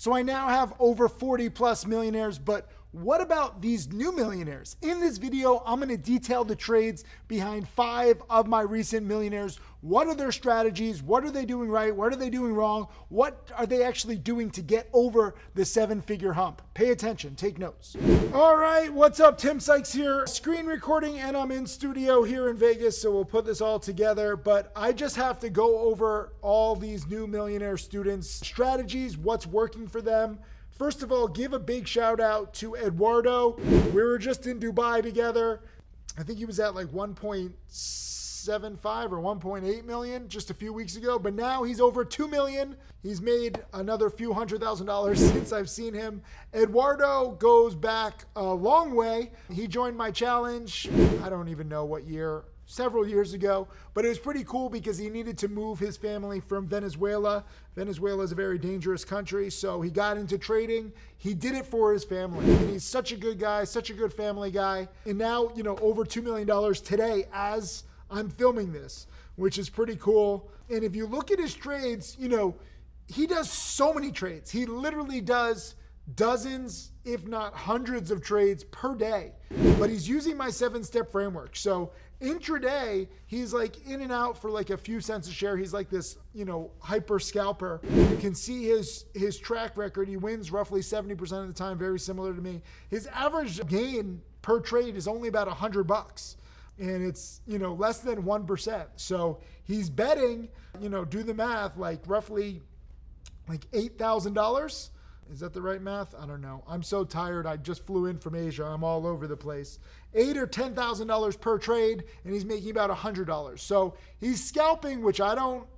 So I now have over 40 plus millionaires, but what about these new millionaires? In this video, I'm going to detail the trades behind 5 of my recent millionaires. What are their strategies? What are they doing right? What are they doing wrong? What are they actually doing to get over the 7-figure hump? Pay attention, take notes. All right, what's up? Tim Sykes here, screen recording, and I'm in studio here in Vegas, so we'll put this all together. But I just have to go over all these new millionaire students' strategies, what's working for them. First of all, give a big shout out to Eduardo. We were just in Dubai together. I think he was at like 1.75 or 1.8 million just a few weeks ago, but now he's over 2 million. He's made another few $100,000 since I've seen him. Eduardo goes back a long way. He joined my challenge, I don't even know what year, several years ago, but it was pretty cool because he needed to move his family from Venezuela. Venezuela is a very dangerous country, so he got into trading. He did it for his family, and he's such a good guy, such a good family guy. And now, over $2 million today as I'm filming this, which is pretty cool. And if you look at his trades, he does so many trades. He literally does dozens, if not hundreds of trades per day, but he's using my 7-step framework. So intraday, he's like in and out for like a few cents a share. He's like this, hyper scalper. You can see his track record. He wins roughly 70% of the time, very similar to me. His average gain per trade is only about $100. And it's, less than 1%. So he's betting, do the math, like roughly like $8,000. Is that the right math? I don't know. I'm so tired. I just flew in from Asia. I'm all over the place. $8,000 or $10,000 per trade, and he's making about $100. So he's scalping, which I don't,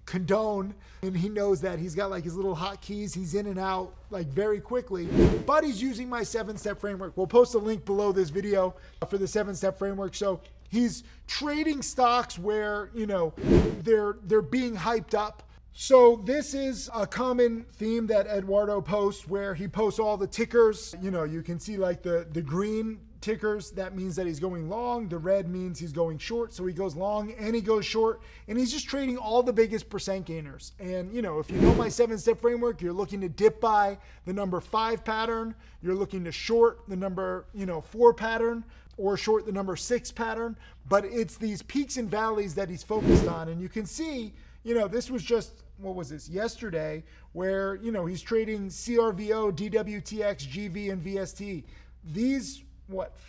condone. And he knows that. He's got like his little hotkeys. He's in and out like very quickly, but he's using my 7-step framework. We'll post a link below this video for the 7-step framework. So he's trading stocks where, they're being hyped up. So this is a common theme that Eduardo posts, where he posts all the tickers. You can see like the green tickers. That means that he's going long. The red means he's going short. So he goes long and he goes short, and he's just trading all the biggest percent gainers. And if you know my 7-step framework, you're looking to dip buy the number 5 pattern. You're looking to short the number 4 pattern, or short the number 6 pattern. But it's these peaks and valleys that he's focused on. And you can see, this was just, what was this, yesterday, where, he's trading CRVO, DWTX, GV, and VST. These,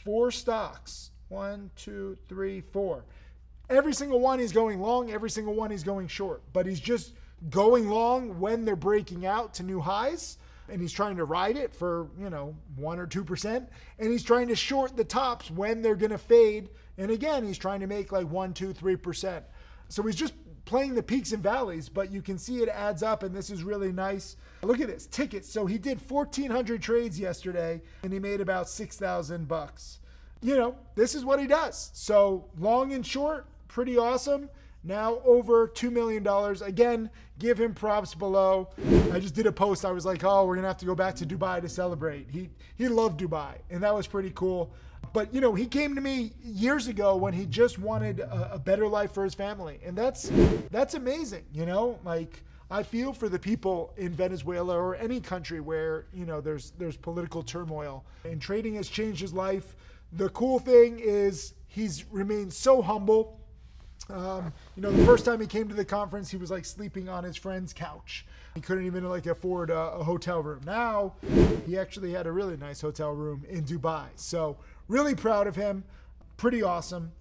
4 stocks? 1, 2, 3, 4. Every single one he's going long, every single one he's going short. But he's just going long when they're breaking out to new highs, and he's trying to ride it for, 1 or 2%. And he's trying to short the tops when they're going to fade. And again, he's trying to make like 1, 2, 3%. So he's just playing the peaks and valleys, but you can see it adds up, and this is really nice. Look at this, tickets. So he did 1,400 trades yesterday, and he made about $6,000. This is what he does. So long and short, pretty awesome. Now over $2 million. Again, give him props below. I just did a post. I was like, oh, we're going to have to go back to Dubai to celebrate. He loved Dubai, and that was pretty cool. But, he came to me years ago when he just wanted a better life for his family. And that's amazing, Like, I feel for the people in Venezuela or any country where, there's political turmoil. And trading has changed his life. The cool thing is he's remained so humble. The first time he came to the conference, he was like sleeping on his friend's couch. He couldn't even afford a hotel room. Now he actually had a really nice hotel room in Dubai. So really proud of him. Pretty awesome.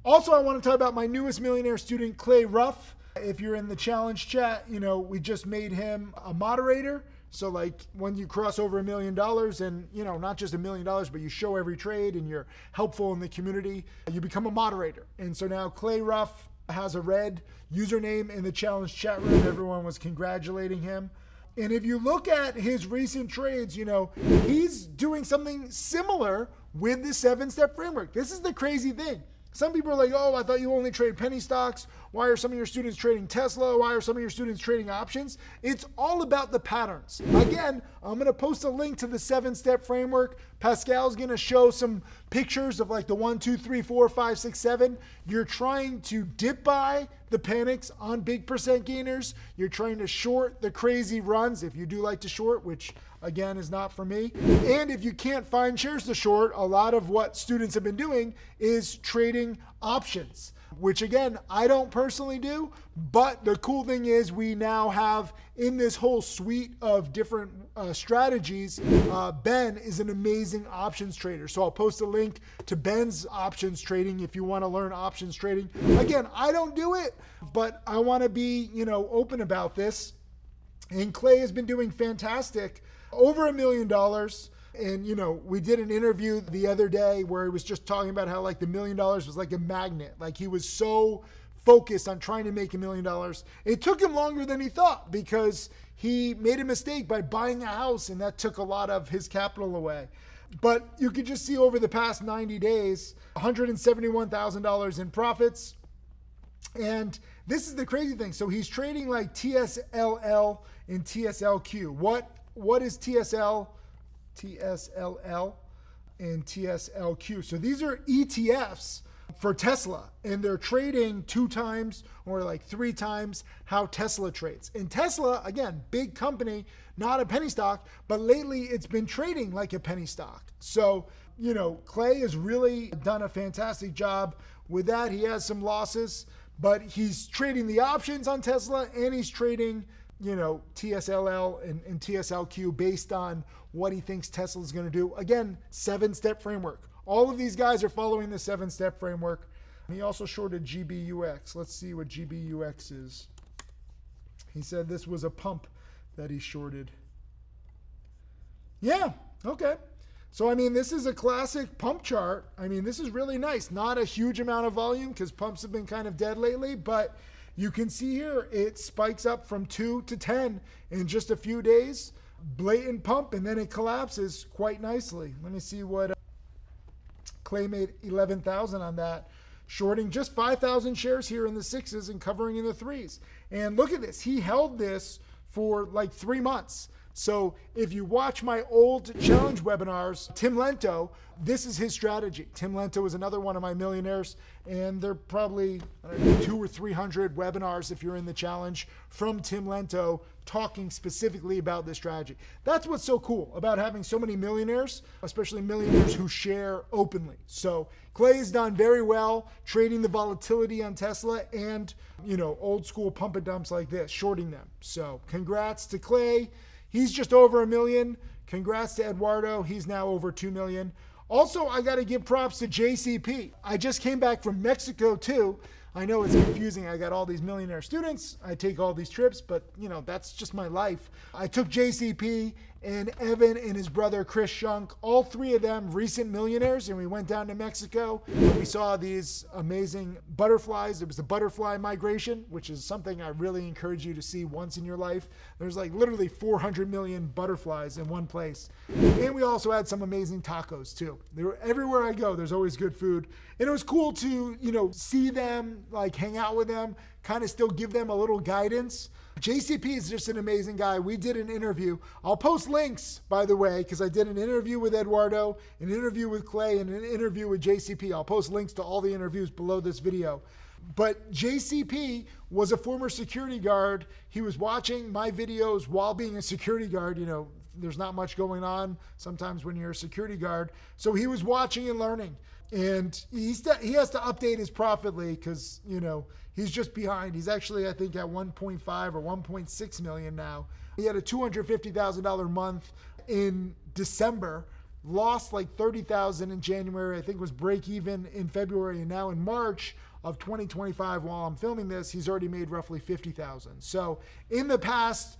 Also, I want to talk about my newest millionaire student, Clay Ruff. If you're in the challenge chat, we just made him a moderator. So like when you cross over $1 million and, not just $1 million, but you show every trade and you're helpful in the community, you become a moderator. And so now Clay Ruff has a red username in the challenge chat room. Everyone was congratulating him. And if you look at his recent trades, he's doing something similar with the 7-step framework. This is the crazy thing. Some people are like, oh, I thought you only trade penny stocks. Why are some of your students trading Tesla? Why are some of your students trading options? It's all about the patterns. Again, I'm going to post a link to the 7-step framework. Pascal's going to show some pictures of like the 1, 2, 3, 4, 5, 6, 7. You're trying to dip buy the panics on big percent gainers. You're trying to short the crazy runs if you do like to short, which again is not for me. And if you can't find shares to short, a lot of what students have been doing is trading options, which again, I don't personally do. But the cool thing is we now have in this whole suite of different strategies, Ben is an amazing options trader. So I'll post a link to Ben's options trading if you want to learn options trading. Again, I don't do it, but I want to be, open about this. And Clay has been doing fantastic, over $1 million. And, we did an interview the other day where he was just talking about how like the $1 million was like a magnet. Like he was so focused on trying to make $1 million. It took him longer than he thought because he made a mistake by buying a house, and that took a lot of his capital away. But you could just see over the past 90 days, $171,000 in profits. And this is the crazy thing. So he's trading like TSLL and TSLQ. What is TSL, TSLL, and TSLQ? So these are ETFs for Tesla, and they're trading 2 times or like 3 times how Tesla trades. And Tesla, again, big company, not a penny stock, but lately it's been trading like a penny stock. So, Clay has really done a fantastic job with that. He has some losses, but he's trading the options on Tesla, and he's trading, TSLL and TSLQ based on what he thinks Tesla's going to do. Again, 7-step framework. All of these guys are following the 7-step framework. He also shorted GBUX. Let's see what GBUX is. He said this was a pump that he shorted. Yeah, okay. So, this is a classic pump chart. This is really nice. Not a huge amount of volume because pumps have been kind of dead lately, but you can see here it spikes up from 2 to 10 in just a few days. Blatant pump, and then it collapses quite nicely. Let me see what Clay made 11,000 on that, shorting just 5,000 shares here in the 6s and covering in the 3s. And look at this. He held this for like 3 months. So if you watch my old challenge webinars, Tim Lento, this is his strategy. Tim Lento is another one of my millionaires, and they're probably 200 or 300 webinars if you're in the challenge from Tim Lento talking specifically about this strategy. That's what's so cool about having so many millionaires, especially millionaires who share openly. So Clay's done very well trading the volatility on Tesla and, old school pump and dumps like this, shorting them. So congrats to Clay. He's just over $1 million. Congrats to Eduardo. He's now over $2 million. Also, I got to give props to JCP. I just came back from Mexico too. I know it's confusing. I got all these millionaire students. I take all these trips, but that's just my life. I took JCP and Evan and his brother Chris Schunk, all 3 of them recent millionaires, and we went down to Mexico. We saw these amazing butterflies. It was the butterfly migration, which is something I really encourage you to see once in your life. There's like literally 400 million butterflies in one place. And we also had some amazing tacos too. They were everywhere I go. There's always good food. And it was cool to, see them, like hang out with them, kind of still give them a little guidance. JCP is just an amazing guy. We did an interview. I'll post links, by the way, because I did an interview with Eduardo, an interview with Clay, and an interview with JCP. I'll post links to all the interviews below this video. But JCP was a former security guard. He was watching my videos while being a security guard. There's not much going on sometimes when you're a security guard. So he was watching and learning. And he has to update his Profitly because, he's just behind. He's actually, I think, at 1.5 or 1.6 million now. He had a $250,000 month in December, lost like 30,000 in January, I think was break even in February. And now in March of 2025, while I'm filming this, he's already made roughly 50,000. So in the past,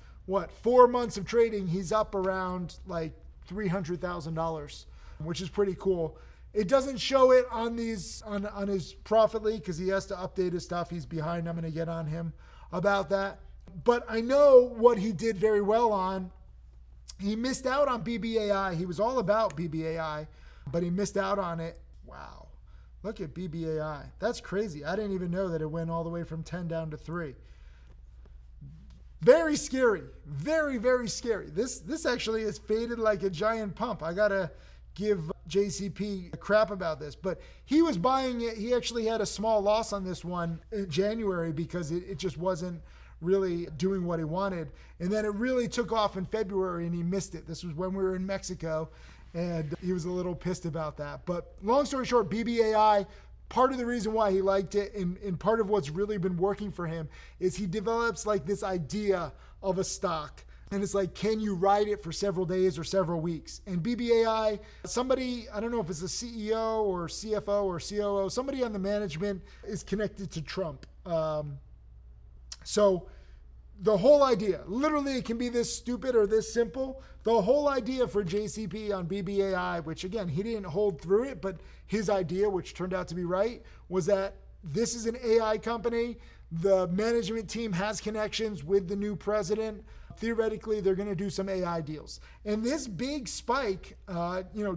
4 months of trading, he's up around like $300,000, which is pretty cool. It doesn't show it on his Profitly because he has to update his stuff. He's behind. I'm going to get on him about that. But I know what he did very well on. He missed out on BBAI. He was all about BBAI, but he missed out on it. Wow. Look at BBAI. That's crazy. I didn't even know that it went all the way from 10 down to 3. Very scary. Very, very scary. This actually is faded like a giant pump. I got to give JCP crap about this, but he was buying it. He actually had a small loss on this one in January because it just wasn't really doing what he wanted. And then it really took off in February and he missed it. This was when we were in Mexico and he was a little pissed about that. But long story short, BBAI, part of the reason why he liked it and part of what's really been working for him is he develops like this idea of a stock. And it's like, can you ride it for several days or several weeks? And BBAI, somebody, I don't know if it's a CEO or CFO or COO, somebody on the management is connected to Trump. So the whole idea, literally it can be this stupid or this simple. The whole idea for JCP on BBAI, which again, he didn't hold through it, but his idea, which turned out to be right, was that this is an AI company. The management team has connections with the new president. Theoretically, they're going to do some AI deals. And this big spike,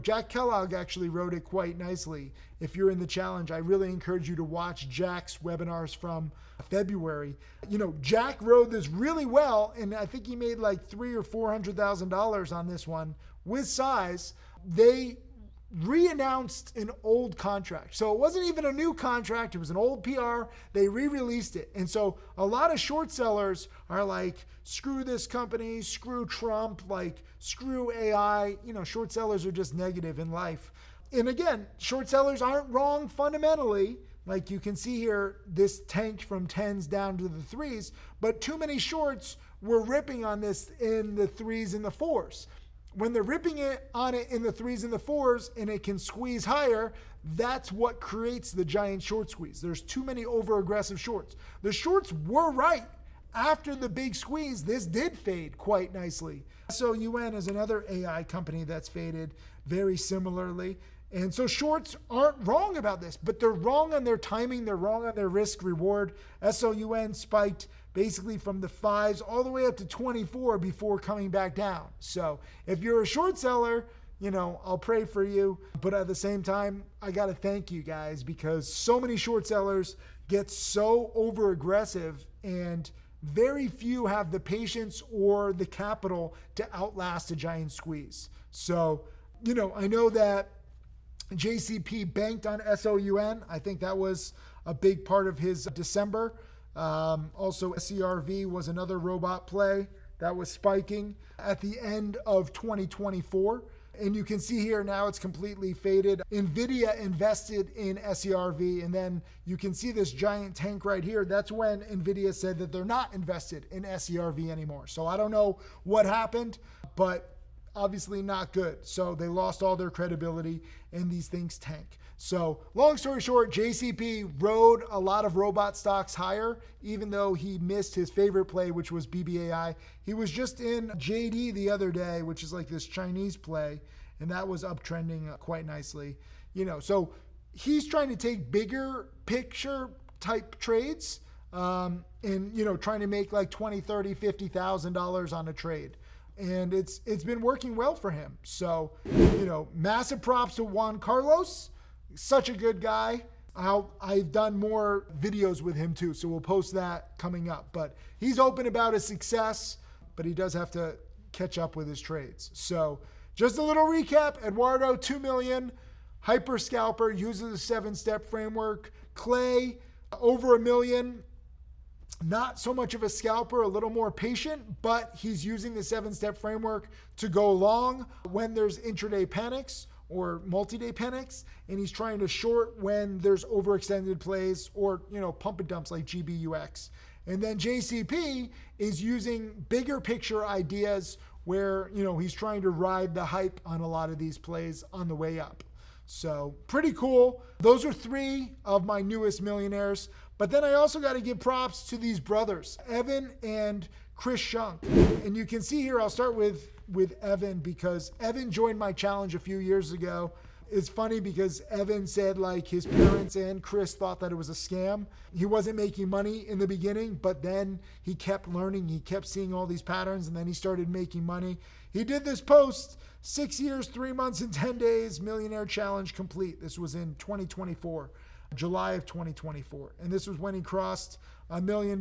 Jack Kellogg actually wrote it quite nicely. If you're in the challenge, I really encourage you to watch Jack's webinars from February. Jack rode this really well, and I think he made like $300,000 or $400,000 on this one with size. They re-announced an old contract. So it wasn't even a new contract. It was an old PR. They re-released it. And so a lot of short sellers are like, screw this company, screw Trump, like screw AI. Short sellers are just negative in life. And again, short sellers aren't wrong fundamentally. Like you can see here, this tanked from 10s down to the 3s, but too many shorts were ripping on this in the 3s and the 4s. When they're ripping it on it in the 3s and the 4s and it can squeeze higher, that's what creates the giant short squeeze. There's too many over-aggressive shorts. The shorts were right. After the big squeeze, this did fade quite nicely. SOUN is another AI company that's faded very similarly. And so shorts aren't wrong about this, but they're wrong on their timing. They're wrong on their risk reward. SOUN spiked basically from the 5s all the way up to 24 before coming back down. So if you're a short seller, I'll pray for you. But at the same time, I got to thank you guys because so many short sellers get so over aggressive and very few have the patience or the capital to outlast a giant squeeze. So, I know that JCP banked on SOUN. I think that was a big part of his December. Also, SCRV was another robot play that was spiking at the end of 2024. And you can see here now it's completely faded. NVIDIA invested in SCRV, and then you can see this giant tank right here. That's when NVIDIA said that they're not invested in SCRV anymore. So I don't know what happened, but obviously not good. So they lost all their credibility and these things tank. So long story short, JCP rode a lot of robot stocks higher, even though he missed his favorite play, which was BBAI. He was just in JD the other day, which is like this Chinese play, and that was uptrending quite nicely. So he's trying to take bigger picture type trades and, trying to make like $20,000, $30,000, $50,000 on a trade. And it's been working well for him. So, massive props to Juan Carlos. Such a good guy. I've done more videos with him too, so we'll post that coming up. But he's open about his success, but he does have to catch up with his trades. So just a little recap. Eduardo, 2 million. Hyper scalper, uses a 7-step framework. Clay, over 1 million. Not so much of a scalper, a little more patient, but he's using the 7-step framework to go long when there's intraday panics or multi-day panics, and he's trying to short when there's overextended plays or, pump and dumps like GBUX. And then JCP is using bigger picture ideas where, he's trying to ride the hype on a lot of these plays on the way up. So pretty cool. Those are 3 of my newest millionaires. But then I also got to give props to these brothers, Evan and Chris Schunk. And you can see here, I'll start with Evan because Evan joined my challenge a few years ago. It's funny because Evan said like his parents and Chris thought that it was a scam. He wasn't making money in the beginning, but then he kept learning. He kept seeing all these patterns and then he started making money. He did this post, 6 years, 3 months and 10 days, millionaire challenge complete. This was in 2024, July of 2024. And this was when he crossed $1 million.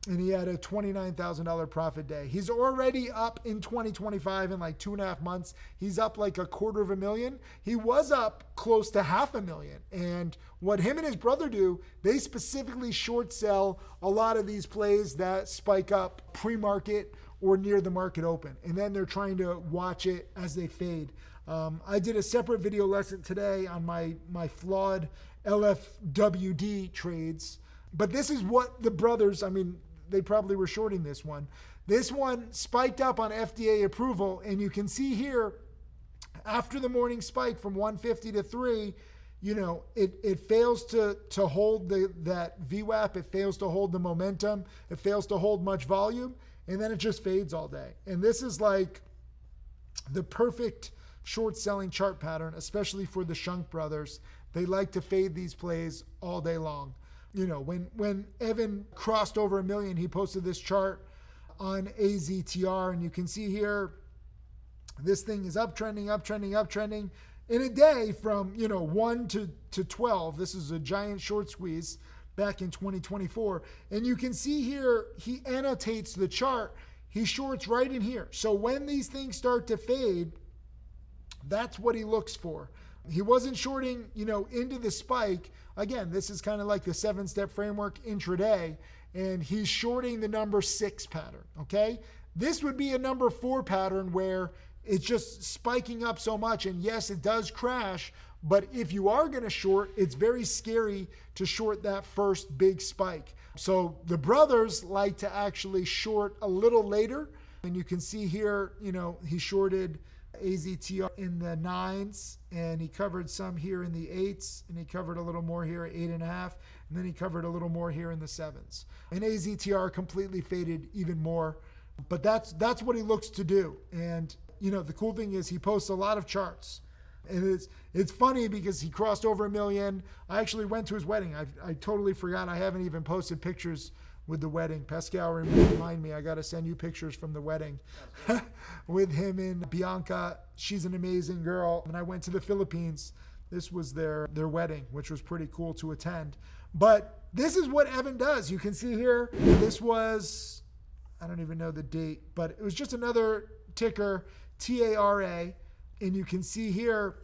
and he had a $29,000 profit day. He's already up in 2025 in like 2.5 months. He's up like $250,000. He was up close to $500,000. And what him and his brother do, they specifically short sell a lot of these plays that spike up pre-market or near the market open. And then they're trying to watch it as they fade. I did a separate video lesson today on my flawed LFWD trades. But this is what the brothers, I mean, they probably were shorting this one. This one spiked up on FDA approval, and you can see here, after the morning spike from 150 to 3, it fails to hold that VWAP, it fails to hold the momentum, it fails to hold much volume, and then it just fades all day. And this is like the perfect short selling chart pattern, especially for the Shunk Brothers. They like to fade these plays all day long. When Evan crossed over 1 million, he posted this chart on AZTR, and you can see here, this thing is uptrending, uptrending, uptrending in a day from 1 to 12. This is a giant short squeeze back in 2024, and you can see here he annotates the chart. He shorts right in here. So when these things start to fade, that's what he looks for. He wasn't shorting, into the spike. Again, this is kind of like the 7-step framework intraday, and he's shorting the number 6 pattern, okay? This would be a number 4 pattern where it's just spiking up so much, and yes, it does crash, but if you are going to short, it's very scary to short that first big spike. So the brothers like to actually short a little later, and you can see here, he shorted AZTR in the 9s, and he covered some here in the 8s, and he covered a little more here at 8.5, and then he covered a little more here in the 7s. And AZTR completely faded even more, but that's what he looks to do. And the cool thing is he posts a lot of charts, and it's funny because he crossed over 1 million. I actually went to his wedding. I totally forgot. I haven't even posted pictures with the wedding. Pascal, remind me, I got to send you pictures from the wedding with him and Bianca. She's an amazing girl. And I went to the Philippines. This was their wedding, which was pretty cool to attend. But this is what Evan does. You can see here, this was, I don't even know the date, but it was just another ticker, TARA. And you can see here,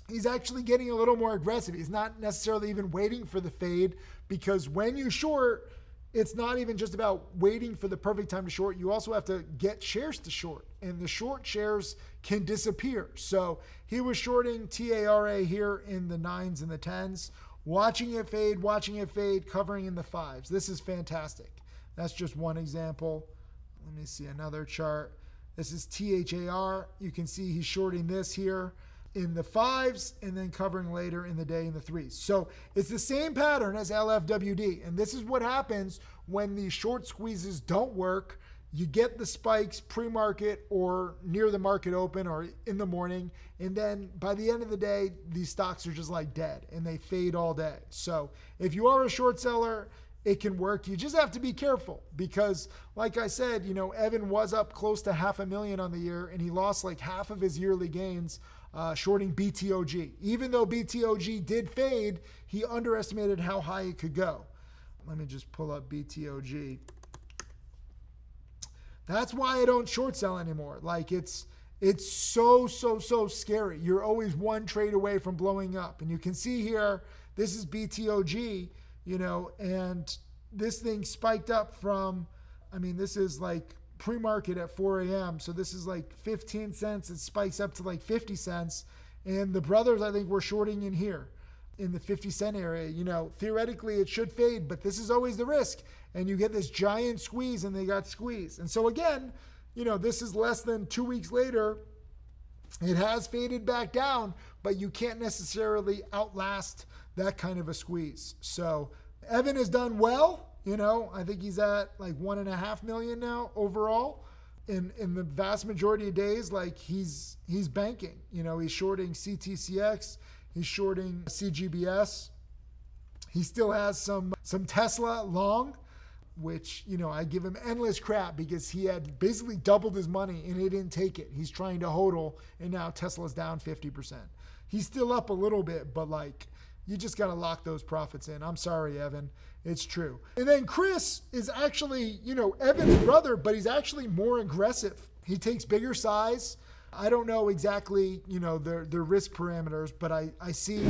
he's actually getting a little more aggressive. He's not necessarily even waiting for the fade, because when you short, it's not even just about waiting for the perfect time to short. You also have to get shares to short, and the short shares can disappear. So he was shorting TARA here in the 9s and the 10s, watching it fade, covering in the 5s. This is fantastic. That's just one example. Let me see another chart. This is THAR. You can see he's shorting this here in the 5s and then covering later in the day in the 3s. So it's the same pattern as LFWD. And this is what happens when these short squeezes don't work. You get the spikes pre-market or near the market open or in the morning. And then by the end of the day, these stocks are just like dead and they fade all day. So if you are a short seller, it can work. You just have to be careful because, like I said, Evan was up close to $500,000 on the year, and he lost like half of his yearly gains shorting BTOG. Even though BTOG did fade, he underestimated how high it could go. Let me just pull up BTOG. That's why I don't short sell anymore. Like it's so scary. You're always one trade away from blowing up. And you can see here, this is BTOG. And this thing spiked up from, this is like pre-market at 4 a.m. So this is like 15 cents. It spikes up to like 50 cents. And the brothers, I think, were shorting in here in the 50 cent area. Theoretically it should fade, but this is always the risk. And you get this giant squeeze and they got squeezed. And so again, this is less than 2 weeks later. It has faded back down, but you can't necessarily outlast that kind of a squeeze. So Evan has done well. I think he's at like 1.5 million now overall. In the vast majority of days, like he's banking. He's shorting CTCX, he's shorting CGBS. He still has some Tesla long, which, I give him endless crap because he had basically doubled his money and he didn't take it. He's trying to hodl, and now Tesla's down 50%. He's still up a little bit, but like, you just got to lock those profits in. I'm sorry, Evan. It's true. And then Chris is actually, Evan's brother, but he's actually more aggressive. He takes bigger size. I don't know exactly, their risk parameters, but I see,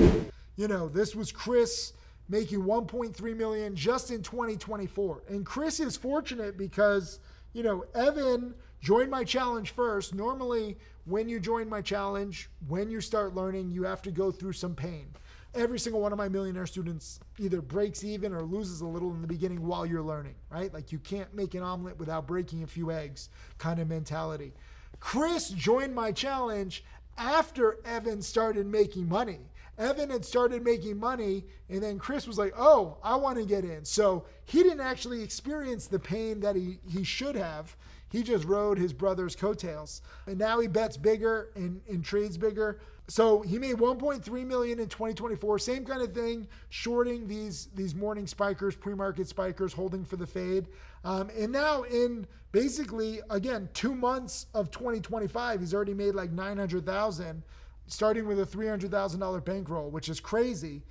this was Chris making 1.3 million just in 2024. And Chris is fortunate because, Evan joined my challenge first. Normally, when you join my challenge, when you start learning, you have to go through some pain. Every single one of my millionaire students either breaks even or loses a little in the beginning while you're learning, right? Like you can't make an omelet without breaking a few eggs kind of mentality. Chris joined my challenge after Evan started making money. Evan had started making money, and then Chris was like, oh, I want to get in. So he didn't actually experience the pain that he should have. He just rode his brother's coattails. And now he bets bigger and trades bigger. So he made 1.3 million in 2024. Same kind of thing, shorting these morning spikers, pre-market spikers, holding for the fade. And now in basically, again, 2 months of 2025, he's already made like 900,000, starting with a $300,000 bankroll, which is crazy.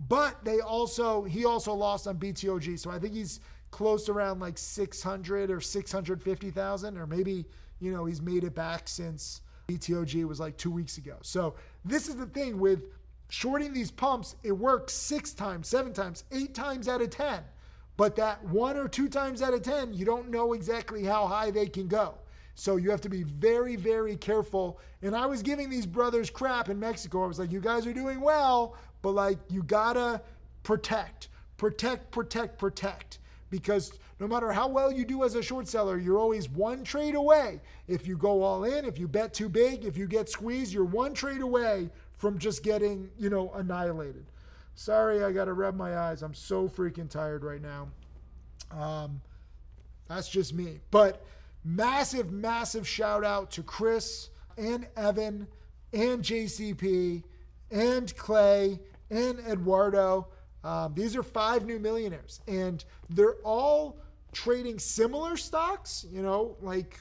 But he also lost on BTOG. So I think he's close around like 600 or 650,000, or maybe, he's made it back since BTOG was like 2 weeks ago. So this is the thing with shorting these pumps. It works 6 times, 7 times, 8 times out of 10. But that 1 or 2 times out of 10, you don't know exactly how high they can go. So you have to be very, very careful. And I was giving these brothers crap in Mexico. I was like, you guys are doing well, but like you gotta protect. Because no matter how well you do as a short seller, you're always one trade away. If you go all in, if you bet too big, if you get squeezed, you're one trade away from just getting, annihilated. Sorry, I got to rub my eyes. I'm so freaking tired right now. That's just me. But massive, massive shout out to Chris and Evan and JCP and Clay and Eduardo. These are 5 new millionaires, and they're all trading similar stocks, like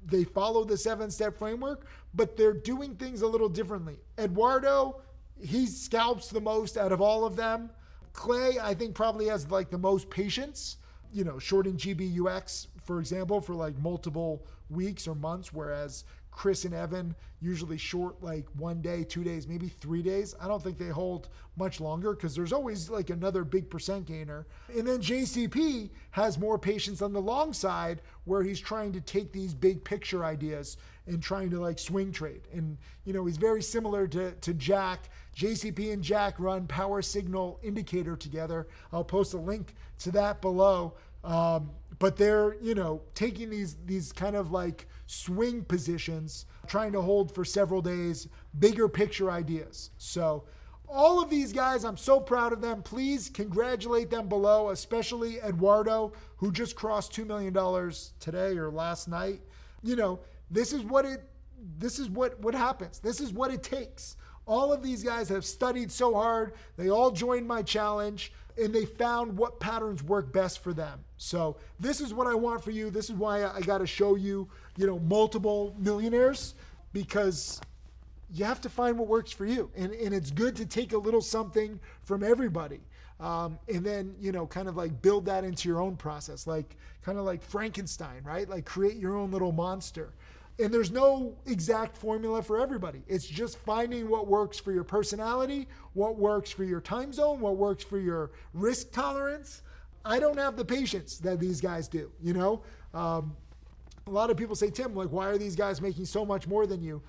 they follow the 7-step framework, but they're doing things a little differently. Eduardo, he scalps the most out of all of them. Clay, I think probably has like the most patience, shorting GBUX, for example, for like multiple weeks or months, whereas Chris and Evan usually short like 1 day, 2 days, maybe 3 days. I don't think they hold much longer because there's always like another big percent gainer. And then JCP has more patience on the long side where he's trying to take these big picture ideas and trying to like swing trade. And, he's very similar to Jack. JCP and Jack run power signal indicator together. I'll post a link to that below. But they're, taking these kind of like swing positions, trying to hold for several days, bigger picture ideas. So all of these guys, I'm so proud of them. Please congratulate them below, especially Eduardo, who just crossed $2 million today or last night. This is what happens. This is what it takes. All of these guys have studied so hard. They all joined my challenge, and they found what patterns work best for them. So this is what I want for you. This is why I got to show you, multiple millionaires, because you have to find what works for you. And it's good to take a little something from everybody. And then, kind of like build that into your own process, kind of like Frankenstein, right? Like create your own little monster. And there's no exact formula for everybody. It's just finding what works for your personality, what works for your time zone, what works for your risk tolerance. I don't have the patience that these guys do, A lot of people say, Tim, like, why are these guys making so much more than you?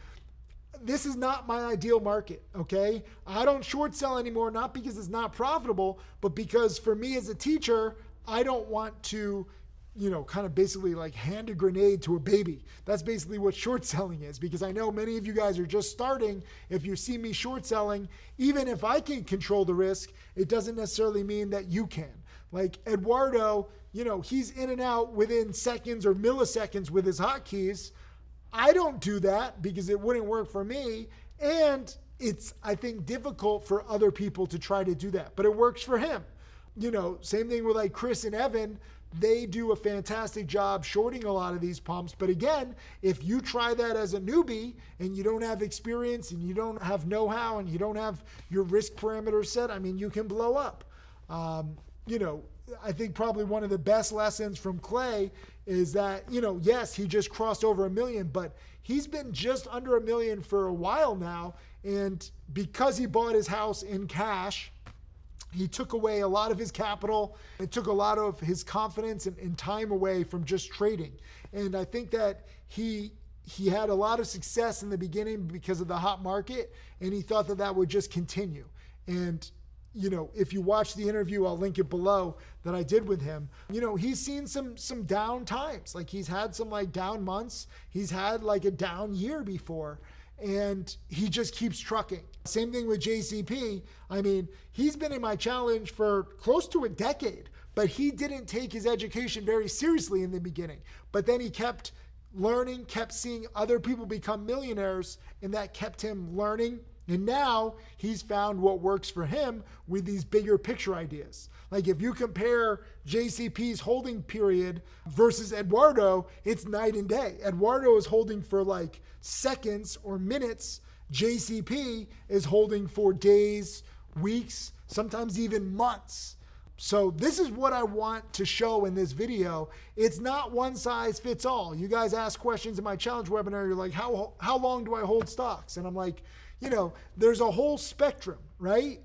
This is not my ideal market, okay? I don't short sell anymore, not because it's not profitable, but because for me as a teacher, I don't want to kind of basically like hand a grenade to a baby. That's basically what short selling is, because I know many of you guys are just starting. If you see me short selling, even if I can control the risk, it doesn't necessarily mean that you can. Like Eduardo, he's in and out within seconds or milliseconds with his hotkeys. I don't do that because it wouldn't work for me. And it's, I think, difficult for other people to try to do that, but it works for him. Same thing with like Chris and Evan. they do a fantastic job shorting a lot of these pumps. But again, if you try that as a newbie and you don't have experience and you don't have know-how and you don't have your risk parameters set, I mean, you can blow up. I think probably one of the best lessons from Clay is that, yes, he just crossed over 1 million, but he's been just under 1 million for a while now. And because he bought his house in cash, he took away a lot of his capital. It took a lot of his confidence and time away from just trading. And I think that he had a lot of success in the beginning because of the hot market, and he thought that would just continue. And if you watch the interview, I'll link it below, that I did with him, he's seen some down times. Like he's had some down months. He's had a down year before, and he just keeps trucking. Same thing with JCP. I mean, he's been in my challenge for close to a decade, but he didn't take his education very seriously in the beginning. But then he kept learning, kept seeing other people become millionaires, and that kept him learning. And now he's found what works for him with these bigger picture ideas. Like if you compare JCP's holding period versus Eduardo, it's night and day. Eduardo is holding for seconds or minutes. JCP is holding for days, weeks, sometimes even months. So this is what I want to show in this video. It's not one size fits all. You guys ask questions in my challenge webinar. You're like, how long do I hold stocks? And I'm like, there's a whole spectrum, right?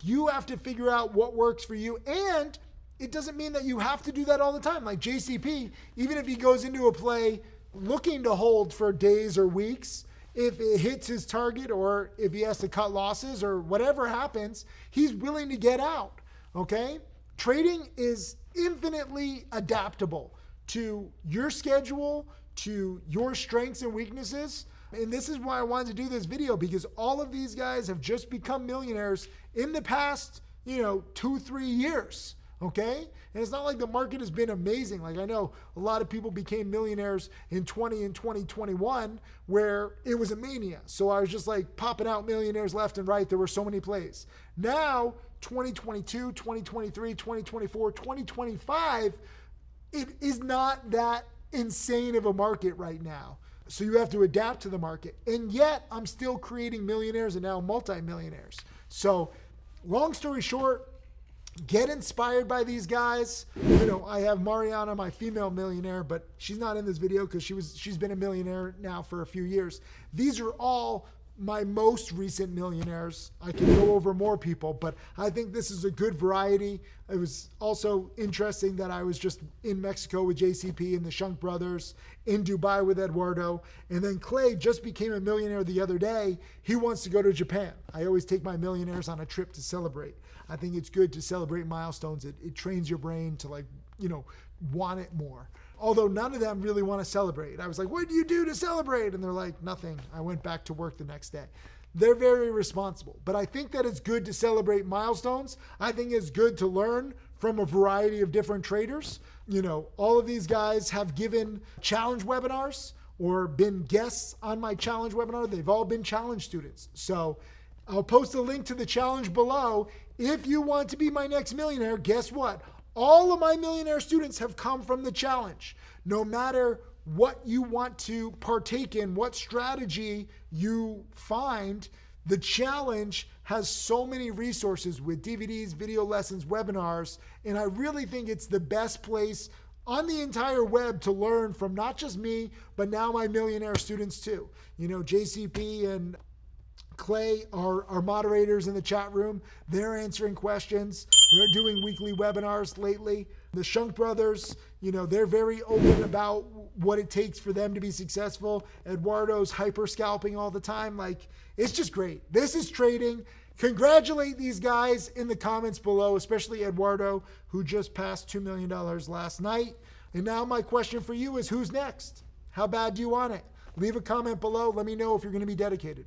You have to figure out what works for you. And it doesn't mean that you have to do that all the time. Like JCP, even if he goes into a play looking to hold for days or weeks, if it hits his target or if he has to cut losses or whatever happens, he's willing to get out, okay? Trading is infinitely adaptable to your schedule, to your strengths and weaknesses. And this is why I wanted to do this video, because all of these guys have just become millionaires in the past, 2-3 years. Okay. And it's not like the market has been amazing. I know a lot of people became millionaires in 2021 where it was a mania. So I was just popping out millionaires left and right. There were so many plays. Now, 2022, 2023, 2024, 2025, it is not that insane of a market right now. So you have to adapt to the market. And yet I'm still creating millionaires and now multimillionaires. So long story short, get inspired by these guys. I have Mariana, my female millionaire, but she's not in this video because she's been a millionaire now for a few years. These are all my most recent millionaires. I can go over more people, but I think this is a good variety. It was also interesting that I was just in Mexico with JCP and the Shunk Brothers, in Dubai with Eduardo, and then Clay just became a millionaire the other day. He wants to go to Japan. I always take my millionaires on a trip to celebrate. I think it's good to celebrate milestones. It trains your brain to want it more. Although none of them really want to celebrate. I was like, what do you do to celebrate? And they're like, nothing. I went back to work the next day. They're very responsible. But I think that it's good to celebrate milestones. I think it's good to learn from a variety of different traders. All of these guys have given challenge webinars or been guests on my challenge webinar. They've all been challenge students. So I'll post a link to the challenge below. If you want to be my next millionaire, guess what? All of my millionaire students have come from the challenge. No matter what you want to partake in, what strategy you find, the challenge has so many resources with DVDs, video lessons, webinars, and I really think it's the best place on the entire web to learn from not just me, but now my millionaire students too. JCP and Clay are moderators in the chat room. They're answering questions. They're doing weekly webinars lately. The Shunk Brothers, they're very open about what it takes for them to be successful. Eduardo's hyper scalping all the time. It's just great. This is trading. Congratulate these guys in the comments below, especially Eduardo, who just passed $2 million last night. And now my question for you is, who's next? How bad do you want it? Leave a comment below. Let me know if you're going to be dedicated.